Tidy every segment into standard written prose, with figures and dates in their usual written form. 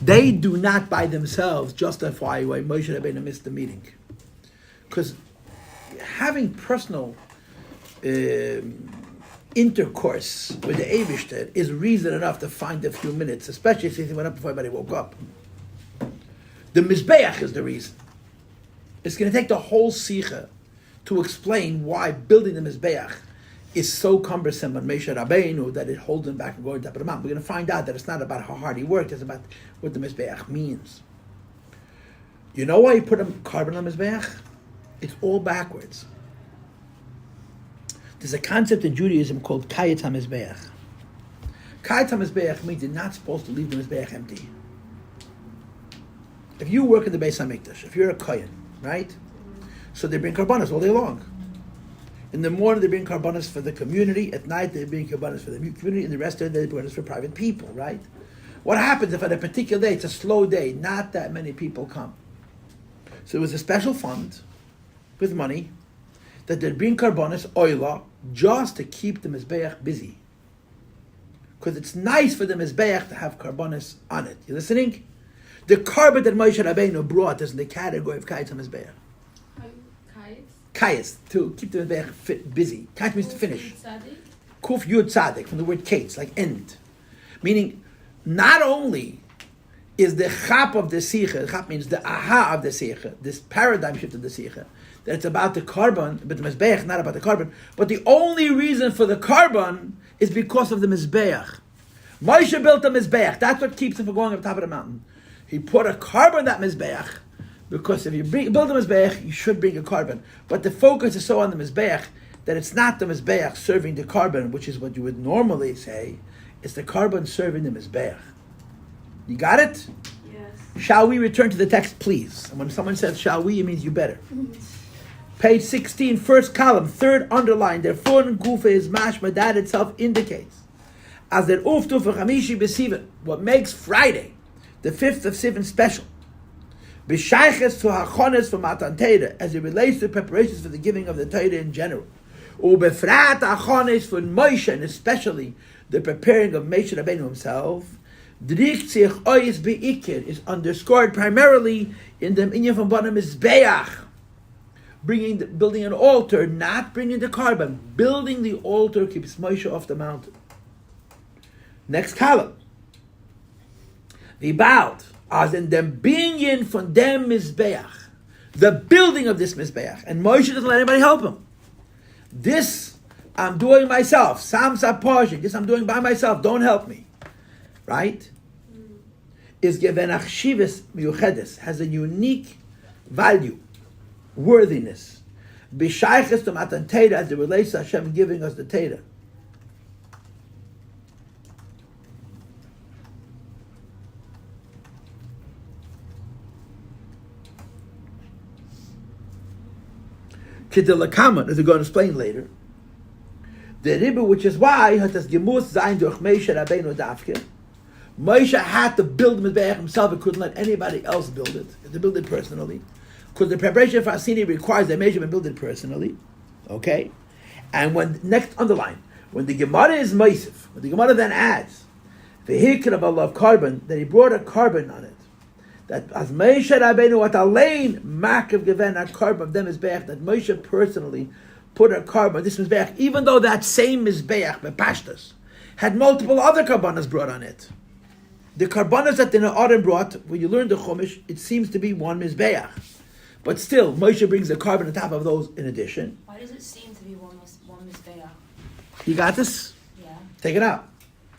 They do not by themselves justify why Moshe Rabbeinu missed the meeting. Because having personal intercourse with the Eibishter is reason enough to find a few minutes, especially since he went up before everybody woke up. The Mizbeach is the reason. It's going to take the whole Sikha to explain why building the Mizbeach is so cumbersome on Moshe Rabbeinu that it holds him back from going to the top of the mountain. We're going to find out that it's not about how hard he worked, it's about what the Mizbeach means. You know why he put a carbon on the Mizbeach? It's all backwards. There's a concept in Judaism called Achei Temimim. Achei Temimim means you're not supposed to leave the Mizbeach empty. If you work in the Beis Hamikdash, if you're a Kohen, right? So they bring karbanos all day long. In the morning they bring karbanos for the community, at night they bring karbanos for the community, and the rest of the day they bring karbanos for private people, right? What happens if on a particular day, it's a slow day, not that many people come? So it was a special fund with money that they'd bring karbanos, oila, just to keep the Mizbeach busy. Because it's nice for the Mizbeach to have karbanos on it. You listening? The carbon that Moshe Rabbeinu brought is in the category of Achei Temimim. Kayas, to keep the Mizbeach busy. Kayas means to finish. Kuf Yud Tzadik, from the word kates, like end. Meaning, not only is the chap of the Sikha, chap means the aha of the Sikha, this paradigm shift of the Sikha, that it's about the carbon, but the Mizbeach, not about the carbon, but the only reason for the carbon is because of the Mizbeach. Moshe built a Mizbeach, that's what keeps him from going up top of the mountain. He put a carbon on that Mizbeach, because if you build a Mizbeach, you should bring a carbon. But the focus is so on the Mizbeach that it's not the Mizbeach serving the carbon, which is what you would normally say, it's the carbon serving the Mizbeach. You got it? Yes. Shall we return to the text, please? And when someone says, shall we, it means you better. Page 16, first column, third underline, der fun gufa is mashma, that itself indicates. As der uftu for Chamishi b'Sivan, what makes Friday, the 5th of Sivan special, b'shayches to hachones for Matan Torah, as it relates to preparations for the giving of the Torah in general. Ubefrat hachones for Moshe, and especially the preparing of Moshe Rabbeinu himself, Drichzich oyes be'ikir is underscored primarily in the inyan from Bana Mizbeach, building an altar, not bringing the carbon. Building the altar keeps Moshe off the mountain. Next column. V'baut, as in dem binyan von dem Mizbeach, the building of this Mizbeach, and Moshe doesn't let anybody help him. This I'm doing myself. Samsa Portion. This I'm doing by myself. Don't help me. Right? Is given achshivas miyuchedes, has a unique value, worthiness. B'shayches to Matan Torah, as it relates to Hashem giving us the Torah. Kidelakaman, as we're going to explain later, the Rebbe, which is why hat das gemus sein durch Moshe Rabbeinu dafke. Moshe had to build Mizbeach himself. He couldn't let anybody else build it. He had to build it personally, because the preparation for Asini requires that Moshe build it personally. Okay, and when next underline, when the Gemara is Meisif, when the Gemara then adds the hikr of Allah of carbon, that he brought a carbon on it. That as Moshe Rabbeinu at Alain Makav Geven a carbon of them Mizbeach, that Moshe personally put a carbon on this Mizbeach, even though that same Mizbeach, Bepashtas, had multiple other carbonas brought on it. The carbonas that the Na'arim brought, when you learn the Chumash, it seems to be one Mizbeach. But still, Moshe brings the carbon on top of those in addition. Why does it seem to be one Mizbeach? You got this? Yeah. Take it out.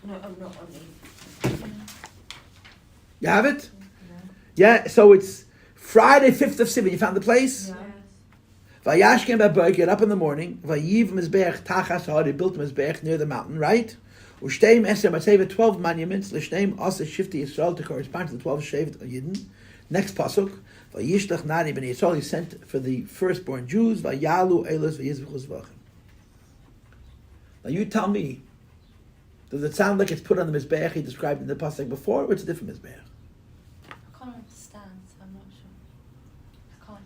No, not on me. You have it? Yeah, so it's Friday, 5th of Sivan. You found the place? Yes. Vayashkem Baboy, get up in the morning. Vayiv Mizbeach Tachas Har, he built Mizbeach near the mountain, right? Ushtem Eser Matzeva, 12 monuments. L'shneim Asa Shifti Yisrael, to correspond to the 12 Shevet Yidden. Next pasuk. Vayishlach Nari Ben Yisrael, he sent for the firstborn Jews. Vayalu Elos Vayizvichus Vachem. Now you tell me, does it sound like it's put on the Mizbeach he described in the pasuk before, or it's a different Mizbeach? I can't understand, so I'm not sure. I can't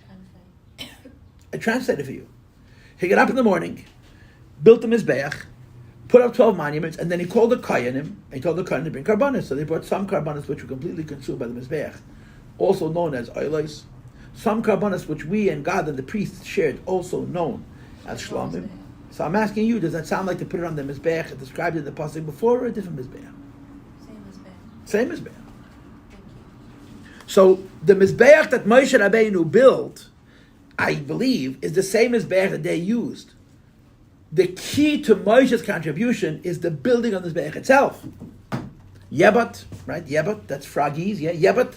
translate. I translated for you. He got up in the morning, built the Mizbeach, put up 12 monuments, and then he called the Koyanim, and he told the Koyanim to bring karbanos. So they brought some karbanos which were completely consumed by the Mizbeach, also known as oilos. Some karbanos which we and God and the priests shared, also known as shlomim. So I'm asking you, does that sound like to put it on the Mizbeach described in the pasuk before, or a different Mizbeach? Same Mizbeach. So the Mizbeach that Moshe Rabbeinu built, I believe, is the same Mizbeach that they used. The key to Moshe's contribution is the building of the Mizbeach itself. Yebat, right? Yebat, that's froggies, yeah? Yebat.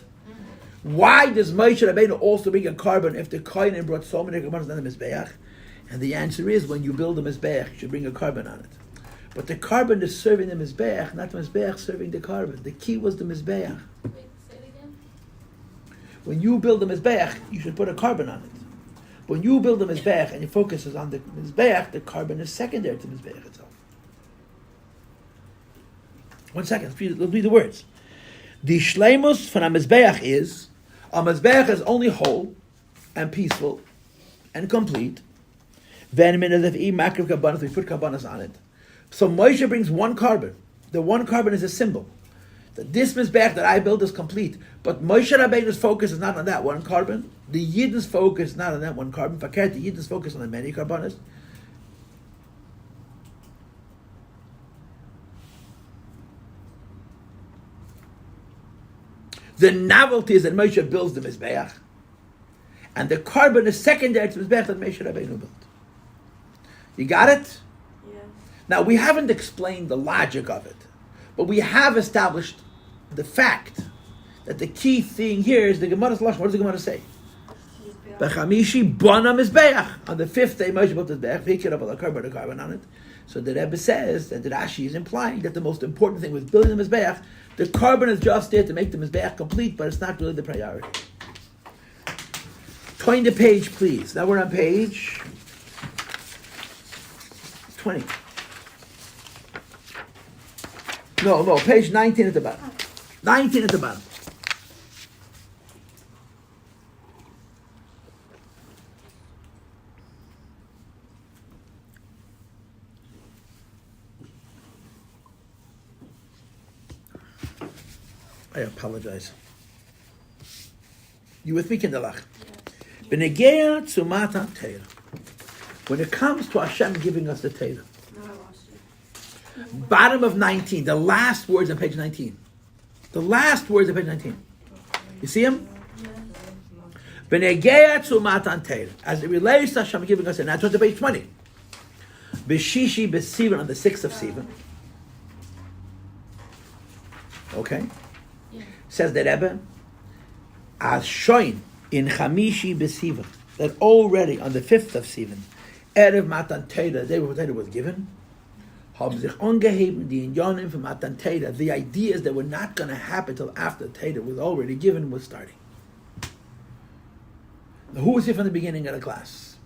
Why does Moshe Rabbeinu also bring a carbon if the Kohen brought so many carbons on the Mizbeach? And the answer is, when you build a Mizbeach, you should bring a carbon on it. But the carbon is serving the Mizbeach, not the Mizbeach serving the carbon. The key was the Mizbeach. Wait, say it again. When you build a Mizbeach, you should put a carbon on it. When you build a Mizbeach and your focus is on the Mizbeach, the carbon is secondary to the Mizbeach itself. 1 second, let's read the words. The shleimus from a Mizbeach is, a Mizbeach is only whole and peaceful and complete. Then we put karbanos on it. So Moshe brings one carbon. The one carbon is a symbol that this Mizbeach that I built is complete. But Moshe Rabbeinu's focus is not on that one carbon. The Yidden's focus is not on that one carbon. The Yidden's focus on the many carbonos. The novelty is that Moshe builds the Mizbeach, and the carbon is secondary to the Mizbeach that Moshe Rabbeinu built. You got it? Yeah. Now, we haven't explained the logic of it, but we have established the fact that the key thing here is the Gemara's Lashon. What does the Gemara say? B'chamishi bona Mizbeach. On the 5th day, Moshe built the Mizbeach. V'ikir of a carbon on it. So the Rebbe says that the Rashi is implying that the most important thing was building the Mizbeach. The carbon is just there to make the Mizbeach complete, but it's not really the priority. Turn the page, please. Now we're on page 20. No, page 19 at the bottom. 19 at the bottom. I apologize. You with me, Kinderlach? B'negea tzumata Torah. When it comes to Hashem giving us the Torah. No, I lost it. Bottom of 19, the last words on page 19. The last words on page 19. You see them? B'negea tzumata Torah. As it relates to Hashem giving us, and now turn to page 20. B'shishi b'sivan, on the 6th of Sivan. Okay? Says the Rebbe, as shoin in Chamishi b'Sivan, that already on the 5th of Sivan, Erev Matan Torah, the day before Torah was given, haben sich angeheben die Inyanim from Matan Torah. The ideas that were not going to happen till after Torah was already given was starting. Now, who was here from the beginning of the class?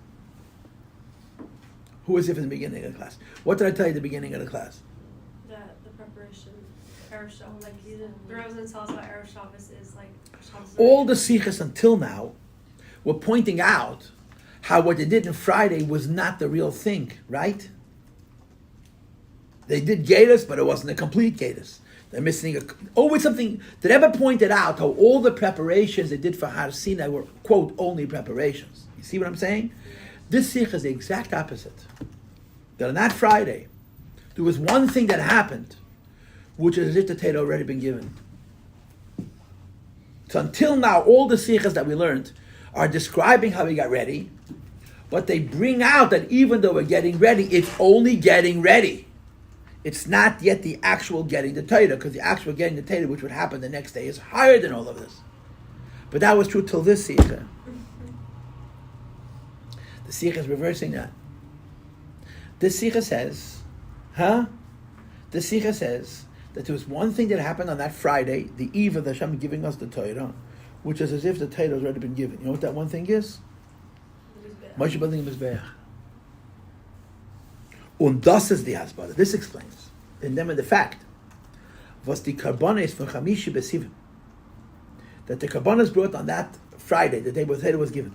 Who was here from the beginning of the class? What did I tell you at the beginning of the class? The preparation, Erev Shabbos, like the Rosen tells about Erev Shabbos is like Shabbos. All the sikhs until now were pointing out how what they did on Friday was not the real thing, right? They did Gatus, but it wasn't a complete Gatus. They're missing always something. The Rebbe pointed out how all the preparations they did for Har Sinai were, quote, only preparations. You see what I'm saying? This sikh is the exact opposite. That on that Friday, there was one thing that happened, which is as if the Torah had already been given. So until now, all the sikhs that we learned are describing how we got ready, but they bring out that even though we're getting ready, it's only getting ready. It's not yet the actual getting the Torah, because the actual getting the Torah, which would happen the next day, is higher than all of this. But that was true till this sikha. The sikha is reversing that. This sikha says, The sikha says that there was one thing that happened on that Friday, the eve of the Hashem giving us the Torah, which is as if the Torah has already been given. You know what that one thing is? Moshe building a Mizbeach. Und das ist die Hasbara. This explains. And then the fact, was the karbonis from Chamishi B'Sivan, that the karbonis brought on that Friday, the day where the Torah was given,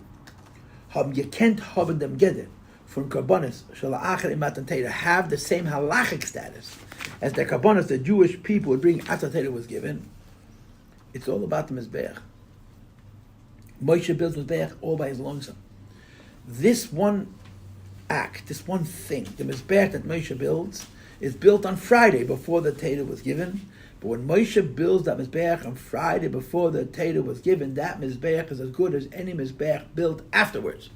haben gekent haben dem Geder, from karbonis shalachar imatan Torah have the same halachic status as the karbonis the Jewish people would bring after Torah was given. It's all about the mizbeach. Moshe builds mizbeach all by his lonesome. This one act, this one thing, the mizbeach that Moshe builds, is built on Friday before the Torah was given. But when Moshe builds that mizbeach on Friday before the Torah was given, that mizbeach is as good as any mizbeach built afterwards.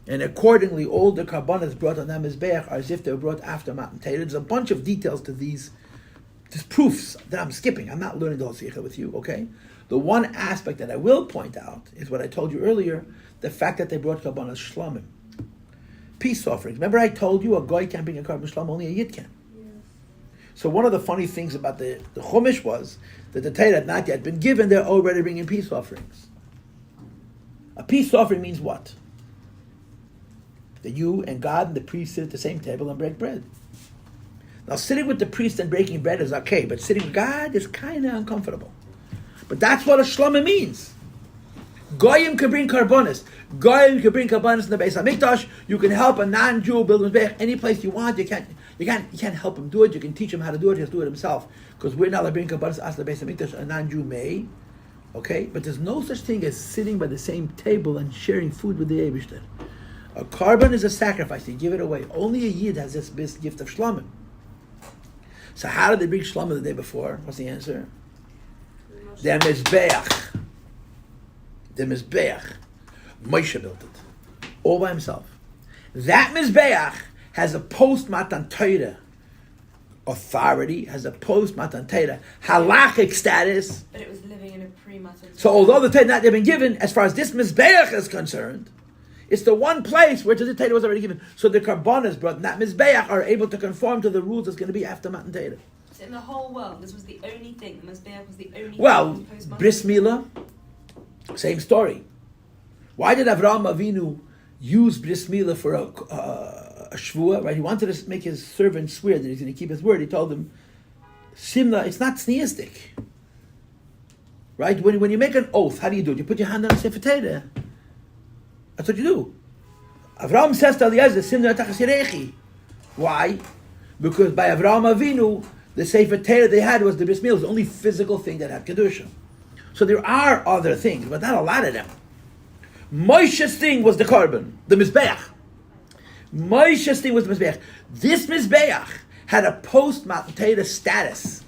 And accordingly, all the karbanos brought on that mizbeach are as if they were brought after Matan Torah. There's a bunch of details to these proofs that I'm skipping. I'm not learning the whole sikha with you, okay? The one aspect that I will point out is what I told you earlier, the fact that they brought karbanos shlomim. Peace offerings. Remember I told you a goy can't bring a carbon shlom, only a yid can. Yes. So one of the funny things about the Chumash was that the Torah had not yet been given, they're already bringing peace offerings. A peace offering means what? That you and God and the priest sit at the same table and break bread. Now sitting with the priest and breaking bread is okay, but sitting with God is kind of uncomfortable. But that's what a shlomim means. Goyim can bring karbonis. Goyim can bring karbonis in the Beis Hamikdash. You can help a non-Jew build a mizbeach any place you want. You can't help him do it. You can teach him how to do it. He has to do it himself. Because we're not allowed to bring karbonis as the Beis Hamikdash. A non-Jew may, okay. But there's no such thing as sitting by the same table and sharing food with the Eibishter. A carbon is a sacrifice. You give it away. Only a yid has this gift of shlomim. So how did they bring shlomim the day before? What's the answer? The mizbeach. The mizbeach, Moshe built it, all by himself. That mizbeach has a post-Matan Torah authority, has a post-Matan Torah halachic status. But it was living in a pre-Matan Torah. So although the Torah not yet been given, as far as this mizbeach is concerned, it's the one place where the Torah was already given. So the karbonos brought in that mizbeach are able to conform to the rules that's going to be after Matan Torah. So in the whole world, this was the only thing, the mizbeach was the only well, thing post-Matan bris milah. Same story. Why did Avraham Avinu use bris milah for a shvuah? Right, he wanted to make his servant swear that he's going to keep his word. He told him, "Simla, it's not sneistic." Right, when you make an oath, how do you do it? You put your hand on a sefer Torah. That's what you do. Avraham says to Eliezer, "Simla tachasirechi." Why? Because by Avraham Avinu, the sefer Torah they had was the bris milah. It was the only physical thing that had kedusha. So there are other things, but not a lot of them. Moshe's thing was the carbon, the mizbeach. Moshe's thing was the mizbeach. This mizbeach had a post-Matan Torah status.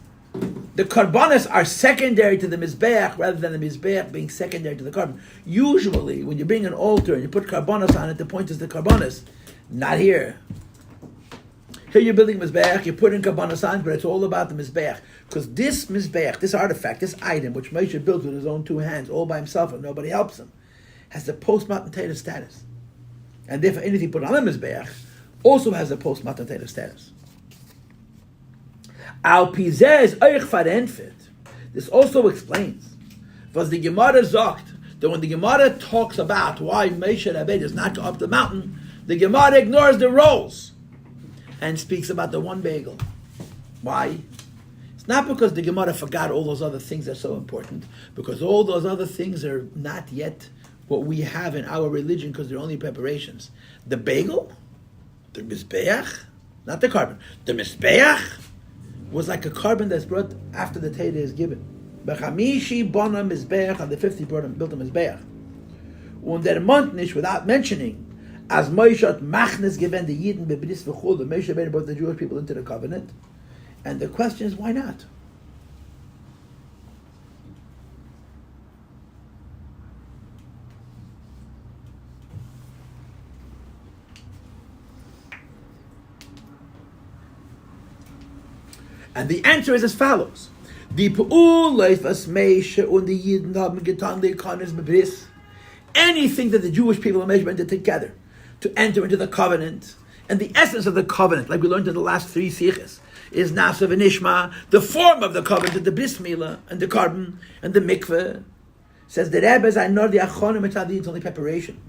The karbonos are secondary to the mizbeach rather than the mizbeach being secondary to the carbon. Usually, when you bring an altar and you put karbonos on it, the point is the karbonos. Not here. Here you're building mizbeach, you're putting karbonos on, but it's all about the mizbeach. Because this mizbeach, this artifact, this item, which Moshe built with his own two hands, all by himself and nobody helps him, has the post-Matan Torah status. And therefore anything put on the mizbeach also has the post-Matan Torah status. Al pizeh is euch verenfet. This also explains, was the Gemara sagt, that when the Gemara talks about why Moshe Rabbeinu does not go up the mountain, the Gemara ignores the roles and speaks about the one bagel. Why? It's not because the Gemara forgot all those other things that are so important, because all those other things are not yet what we have in our religion because they're only preparations. The bagel, the mizbeach, not the carbon, the mizbeach was like a carbon that's brought after the Torah is given. B'chamishi bona mizbeach, on the 50th built a mizbeach. Und der Montnish, without mentioning, as Moshe hat machnes given the Yidden bebris v'chol, the Moshe Rabbeinu brought the Jewish people into the covenant. And the question is, why not? And the answer is as follows. Die Pe'ulah was Moshe und die Yidden haben getan, die Kohanes bebris. Anything that the Jewish people and Moshe did together to enter into the covenant, and the essence of the covenant, like we learned in the last 3 sichos, is Nasa v'Nishma, the form of the covenant, the bris milah, and the carbon, and the mikveh. Says the Rebbe, I know the Achonim it's only preparation.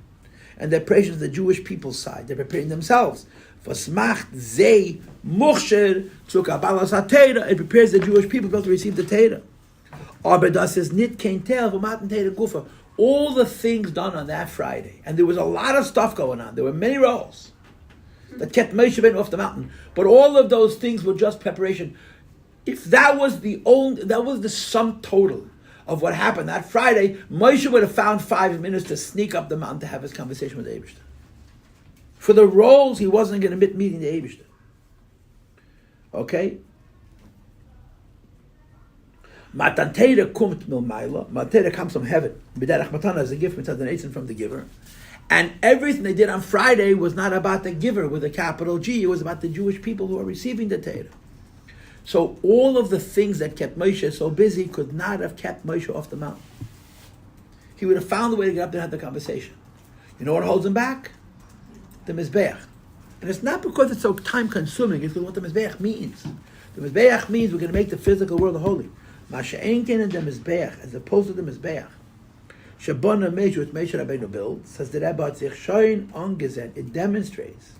And the preparation of the Jewish people's side. They're preparing themselves. V'smacht zei muchsher zu kabbalas ha-Torah. It prepares the Jewish people to receive the Torah. Aber das ist nicht kein Teil von Matan Torah Gufa. all the things done on that Friday, and there was a lot of stuff going on. There were many roles that kept Moshe Rabbeinu off the mountain, but all of those things were just preparation. If that was the sum total of what happened that Friday, Moshe would have found 5 minutes to sneak up the mountain to have his conversation with the Eibishter. For the roles, he wasn't going to admit meeting the Eibishter. Okay? Matan Torah kumt milmayla. Matan Torah comes from heaven. B'derech matana is a gift from the giver. And everything they did on Friday was not about the giver with a capital G. It was about the Jewish people who are receiving the Torah. So all of the things that kept Moshe so busy could not have kept Moshe off the mountain. He would have found a way to get up there and have the conversation. You know what holds him back? The Mizbeach. And it's not because it's so time-consuming, it's because what the Mizbeach means. The Mizbeach means we're going to make the physical world holy. Masha'enken and the Mizbeach, as opposed to the Mizbeach. Shabona Moshe, which Moshe Rabbeinu built, says the Rebbe sich shoin angesehen. It demonstrates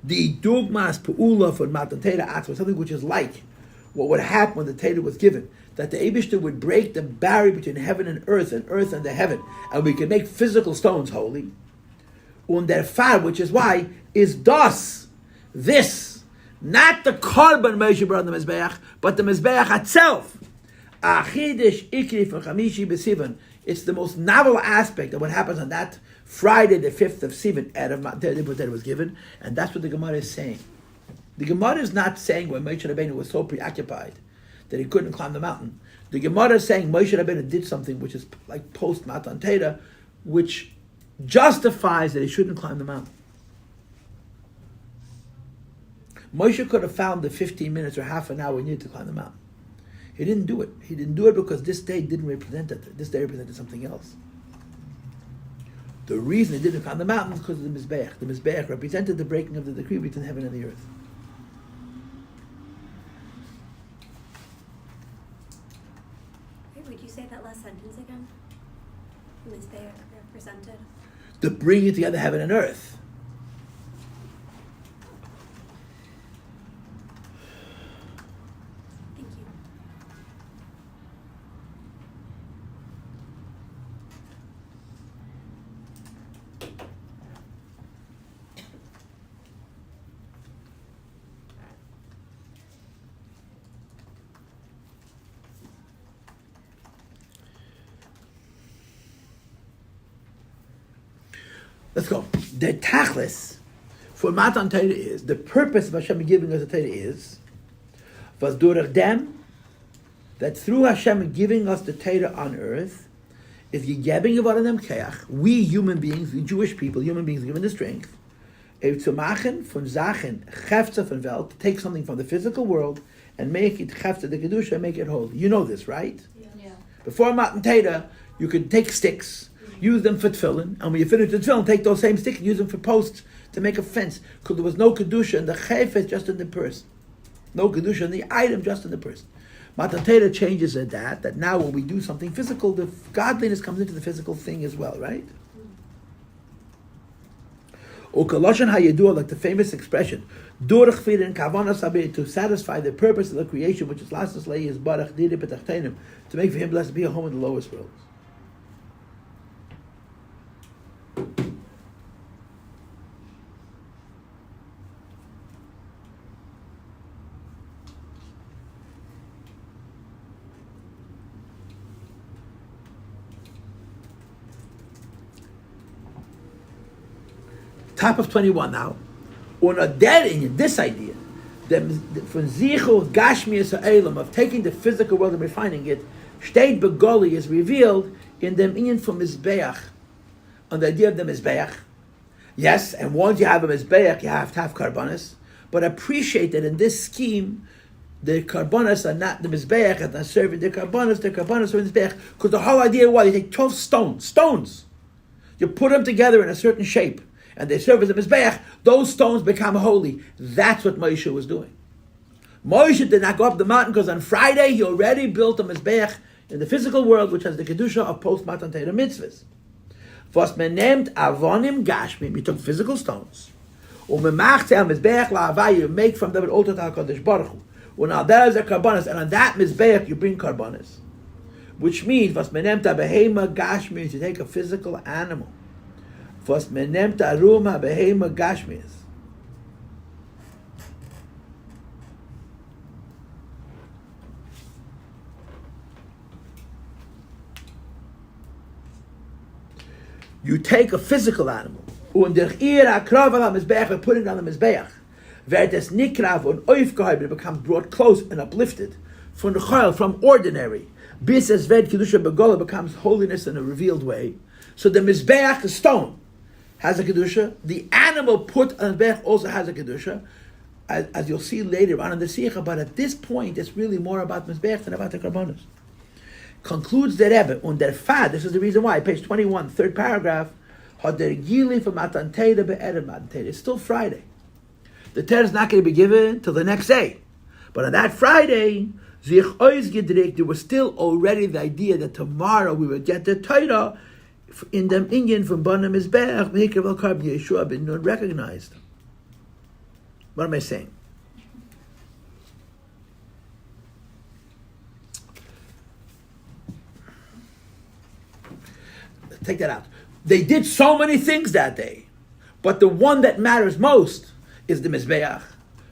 the dogmas peula for Matan Torah Atzma, something which is like what would happen when the Torah was given, that the Eibishter would break the barrier between heaven and earth and the heaven, and we can make physical stones holy. Und der Fall, which is why, is this, not the carbon Moshe brought on the Mizbeach, but the Mizbeach itself. Achidish ikri for Chamishi b'Sivan. It's the most novel aspect of what happens on that Friday, the 5th of Sivan, out of that was given, and that's what the Gemara is saying. The Gemara is not saying when Moshe Rabbeinu was so preoccupied that he couldn't climb the mountain. The Gemara is saying Moshe Rabbeinu did something which is like post Matan Torah, which justifies that he shouldn't climb the mountain. Moshe could have found the 15 minutes or half an hour he needed to climb the mountain. He didn't do it. He didn't do it because this day didn't represent it. This day represented something else. The reason he didn't climb the mountain is because of the Mizbeach. The Mizbeach represented the breaking of the decree between heaven and the earth. Wait, would you say that last sentence again? Mizbeach represented? The bringing together heaven and earth. Thank you. Let's go. The tachlis for Matan Torah is, the purpose of Hashem giving us the Torah is, was durch dem, that through Hashem giving us the Torah on earth, is gegeben geworden dem Keach, we human beings, we Jewish people, human beings given the strength, zu machen von Sachen, Chefze von Welt, to take something from the physical world and make it Chefze, the Kedusha, and make it holy. You know this, right? Yeah. Before Matan Torah, you could take sticks, use them for tefillin, and when you finish the tefillin, take those same sticks and use them for posts to make a fence, because there was no kedusha in the chayfetz, just in the person. No kedusha in the item, just in the person. Matan Torah changes at that now when we do something physical, the godliness comes into the physical thing as well, right? Ukaloshan hayedua, like the famous expression, durch firin kavanas habir, to satisfy the purpose of the creation, which is lastus lei is barach diri petachtenim, to make for him blessed be a home in the lowest worlds. Top of 21 now. On a dead in this idea, from Zichur Gashmias Ha'elam, of taking the physical world and refining it, Shteit Begoli is revealed in the Inyan from Mizbeach, on the idea of the Mizbeach. Yes, and once you have a Mizbeach, you have to have Karbonis, but appreciate that in this scheme, the Karbonis are not the Mizbeach, and not serving the Karbonis are the Mizbeach, because the whole idea was you take 12 stones, you put them together in a certain shape, and they serve as a Mizbeach, those stones become holy. That's what Moshe was doing. Moshe did not go up the mountain because on Friday he already built a Mizbeach in the physical world, which has the Kedusha of post-Matan Torah mitzvahs. Was man named Avonim Gashmim, he took physical stones. You make from them an altar to HaKadosh Baruch Hu. There's a karbanas, and on that mizbeach you bring karbanas, which means vas menemta behema gashmis. You take a physical animal. Vas menemta ruma behema gashmis. You take a physical animal, and put it on the mizbeach. Where das nikrav und aufgehoben, it becomes brought close and uplifted from the chayil, from ordinary. Bis es ved kedusha begola becomes holiness in a revealed way. So the mizbeach, the stone, has a kedusha. The animal put on the mizbeach also has a kedusha, as you'll see later on in the sikha. But at this point, it's really more about mizbeach than about the karbonos. Concludes the Rebbe und der Fad. This is the reason why. Page 21, third paragraph. It's still Friday. The Torah is not going to be given till the next day. But on that Friday, there was still already the idea that tomorrow we would get the Torah in the Indian from Bana Mizbeach, Mehikar Velkarb Yeshua ben Nun recognized. What am I saying? Take that out. They did so many things that day, but the one that matters most is the Mizbeach,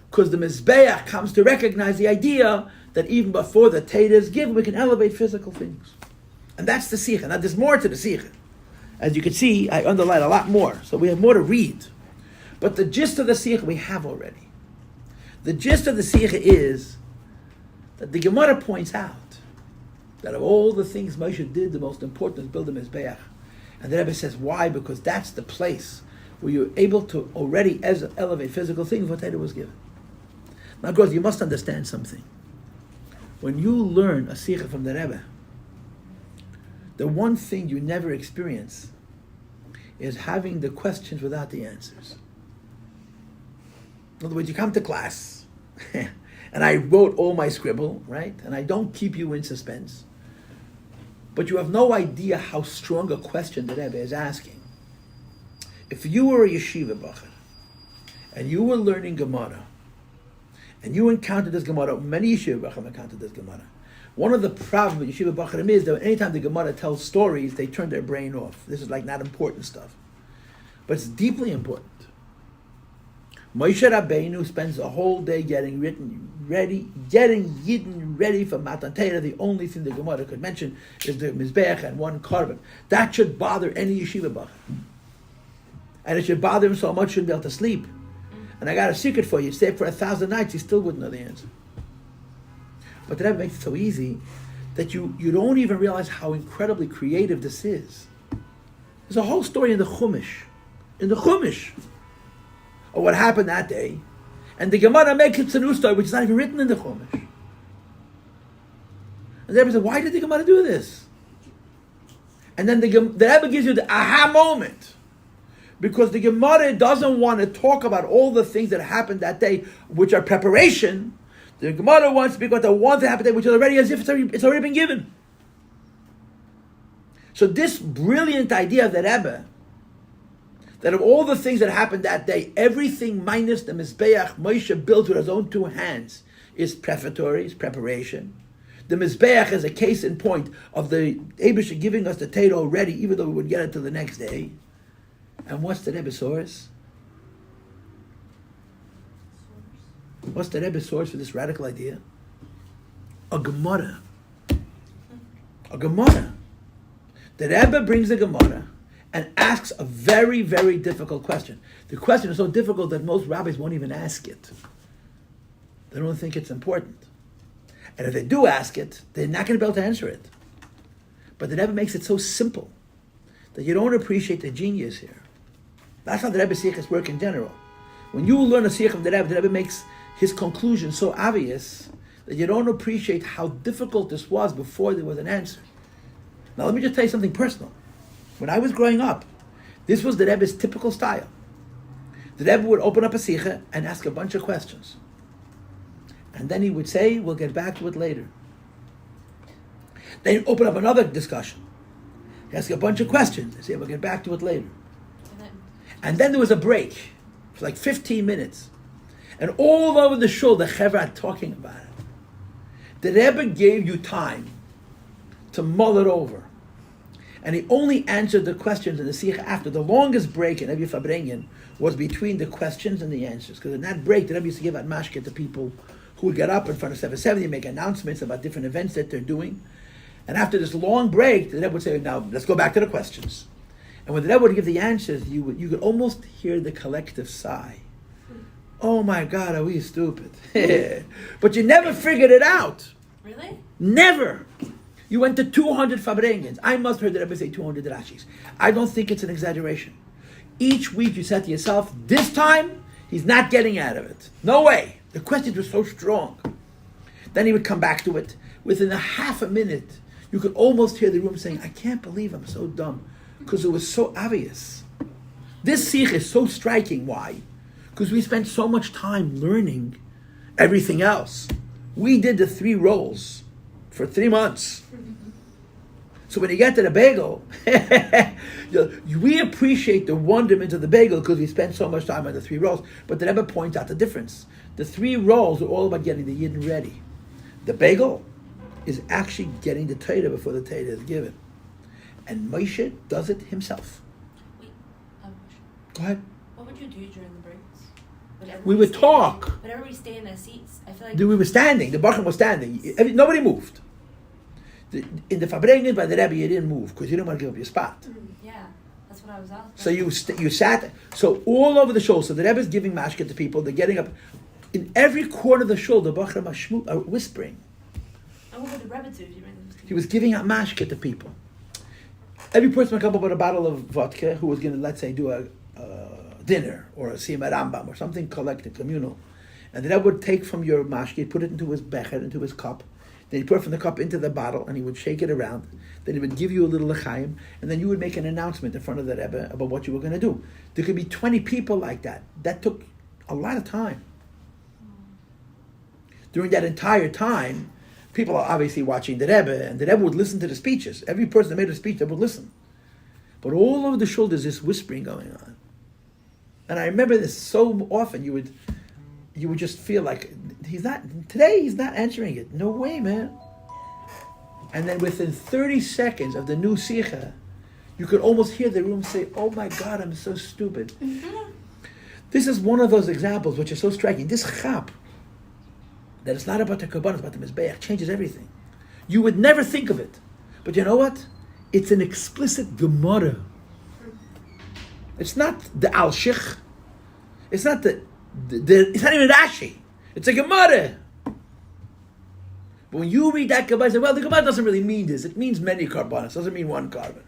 because the Mizbeach comes to recognize the idea that even before the Torah is given, we can elevate physical things. And that's the Sikha. Now there's more to the Sikha. As you can see, I underline a lot more, so we have more to read. But the gist of the Sikha we have already. The gist of the Sikha is that the Gemara points out that of all the things Moshe did, the most important is build the Mizbeach. And the Rebbe says, why? Because that's the place where you're able to already elevate physical things what Torah was given. Now, girls, you must understand something. When you learn a sikha from the Rebbe, the one thing you never experience is having the questions without the answers. In other words, you come to class, and I wrote all my scribble, right? And I don't keep you in suspense. But you have no idea how strong a question the Rebbe is asking. If you were a yeshiva bacher, and you were learning Gemara, and you encountered this Gemara, many yeshiva bachrim encountered this Gemara. One of the problems with yeshiva bachrim is that anytime the Gemara tells stories, they turn their brain off. This is like not important stuff. But it's deeply important. Moshe Rabbeinu spends the whole day getting Yidden ready for Matan Torah. The only thing the Gemara could mention is the Mizbeach and one carbon. That should bother any yeshiva bacher. And it should bother him so much he shouldn't be able to sleep. And I got a secret for you. Stay for 1,000 nights, he still wouldn't know the answer. But the Rebbe makes it so easy that you don't even realize how incredibly creative this is. There's a whole story in the Chumash. Of what happened that day. And the Gemara makes it a new story, which is not even written in the Chumash. And the Rebbe said, why did the Gemara do this? And then the Rebbe gives you the aha moment. Because the Gemara doesn't want to talk about all the things that happened that day, which are preparation. The Gemara wants to speak about the one that happened that day, which is already as if it's already been given. So this brilliant idea of the Rebbe, that of all the things that happened that day, everything minus the Mizbeach Moshe built with his own two hands is prefatory, is preparation. The Mizbeach is a case in point of the Eibush giving us the Torah already, even though we would get it till the next day. And what's the Rebbe's source? What's the Rebbe's source for this radical idea? A Gemara. A Gemara. The Rebbe brings a Gemara and asks a very, very difficult question. The question is so difficult that most rabbis won't even ask it. They don't think it's important. And if they do ask it, they're not going to be able to answer it. But the Rebbe makes it so simple that you don't appreciate the genius here. That's how the Rebbe Sichas work in general. When you learn a Sikh from the Rebbe makes his conclusion so obvious that you don't appreciate how difficult this was before there was an answer. Now let me just tell you something personal. When I was growing up, this was the Rebbe's typical style. The Rebbe would open up a Sikha and ask a bunch of questions. And then he would say, we'll get back to it later. Then he'd open up another discussion. He'd ask a bunch of questions and say, we'll get back to it later. And then there was a break. for like 15 minutes. And all over the shul, the Chevra are talking about it. The Rebbe gave you time to mull it over. And he only answered the questions in the Sikha after. The longest break in every Fabrengen was between the questions and the answers. Because in that break, the Rebbe used to give out mashke to people who would get up in front of 770 and make announcements about different events that they're doing. And after this long break, the Rebbe would say, now let's go back to the questions. And when the Rebbe would give the answers, you could almost hear the collective sigh. Oh my God, are we stupid? But you never figured it out. Really? Never. You went to 200 Fabrengens. I must have heard the Rebbe say 200 Rashis. I don't think it's an exaggeration. Each week you said to yourself, this time, he's not getting out of it. No way. The questions were so strong. Then he would come back to it. Within a half a minute, you could almost hear the room saying, I can't believe I'm so dumb. Because it was so obvious. This sikh is so striking. Why? Because we spent so much time learning everything else. We did the 3 roles for 3 months. So when you get to the bagel, we appreciate the wonderment of the bagel because we spent so much time on the 3 roles. But the Rebbe points out the difference. The 3 roles are all about getting the yidden ready. The bagel is actually getting the Torah before the Torah is given. And Moshe does it himself. Wait, Go ahead. what would you do during the breaks? We would talk. Would everybody stay in their seats? I feel like We were standing. The Bacham was standing. Nobody moved. In the Fabrengen by the Rebbe, you didn't move because you didn't want to give up your spot. Yeah, that's what I was asking. So you sat. So all over the shul. So the Rebbe is giving mashke to people. They're getting up. In every corner of the shul, the Bachram are whispering. And what would the Rebbe do? He was giving out mashke to people. Every person would come up with a bottle of vodka who was going to, let's say, do a dinner or a siyum Rambam or something collective, communal. And the Rebbe would take from your mashke, put it into his becher, into his cup. Then he put it from the cup into the bottle and he would shake it around. Then he would give you a little l'chaim and then you would make an announcement in front of the Rebbe about what you were going to do. There could be 20 people like that. That took a lot of time. During that entire time, people are obviously watching the Rebbe and the Rebbe would listen to the speeches. Every person that made a speech, they would listen. But all over the shoulders, this whispering going on. And I remember this so often, you would just feel like, he's not answering it. No way, man. And then within 30 seconds of the new sikha, you could almost hear the room say, oh my God, I'm so stupid. Mm-hmm. This is one of those examples which is so striking. This chap, that it's not about the Kabbalah, it's about the Mizbeach, changes everything. You would never think of it. But you know what? It's an explicit Gemara. It's not the Al-Shich. It's not it's not even Rashi. It's a Gemara. But when you read that Gemara, you say, well, the Gemara doesn't really mean this. It means many carbonas. It doesn't mean one carbon.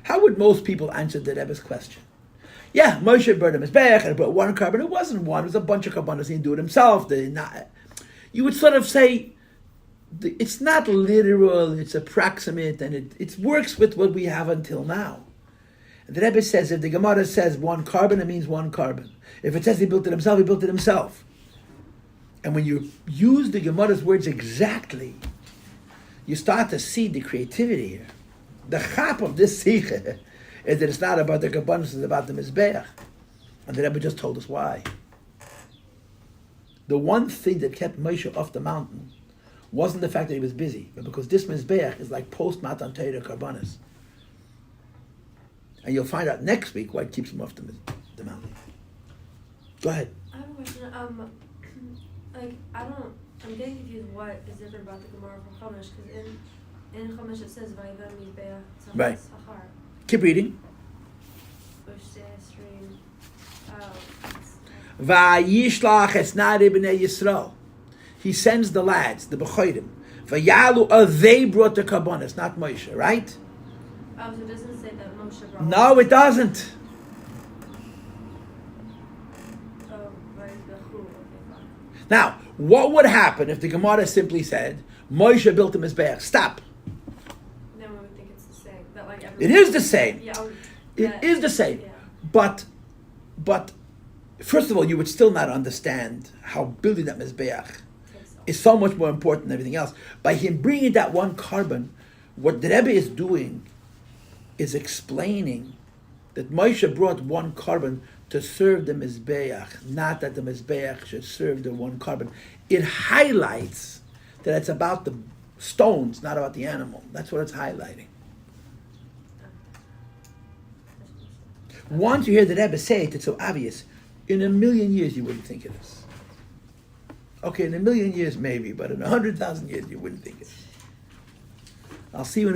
How would most people answer the Rebbe's question? Yeah, Moshe burned him his Mizbeach and brought one carbon. It wasn't one. It was a bunch of carbonas. He didn't do it himself. You would sort of say, it's not literal, it's approximate, and it works with what we have until now. And the Rebbe says, if the Gemara says one carbon, it means one carbon. If it says he built it himself, he built it himself. And when you use the Gemara's words exactly, you start to see the creativity here. The chap of this sikha is that it's not about the Kabbalah, it's about the Mizbeach. And the Rebbe just told us why. The one thing that kept Moshe off the mountain wasn't the fact that he was busy, but because this Mizbeach is like post-Matan Torah Karbanis. And you'll find out next week why it keeps him off the mountain. Go ahead. I have a question. I'm getting confused what is different about the Gemara from Chumash, because in Chumash it says, Vayivan Mizbeach Tzachas Right. Achar. Keep reading. Stream. Vayishlach esnare b'nei Yisrael. He sends the lads, the Bechorim. Vayalu, they brought the Karbonis, not Moshe, right? Oh, so it doesn't say that Moshe brought. No, it doesn't. Oh, right, the who. Okay, fine. Now, what would happen if the Gemara simply said, Moshe built him his Mizbeach? Stop. Then we would think it's the same. That like It is the same. Yeah. It is the same. Yeah. But first of all, you would still not understand how building that Mizbeach is so much more important than everything else. By him bringing that one carbon, what the Rebbe is doing is explaining that Moshe brought one carbon to serve the Mizbeach, not that the Mizbeach should serve the one carbon. It highlights that it's about the stones, not about the animal. That's what it's highlighting. Once you hear the Rebbe say it, it's so obvious. In a million years, you wouldn't think it is. Okay, in a million years maybe, but in 100,000 years, you wouldn't think it. I'll see you in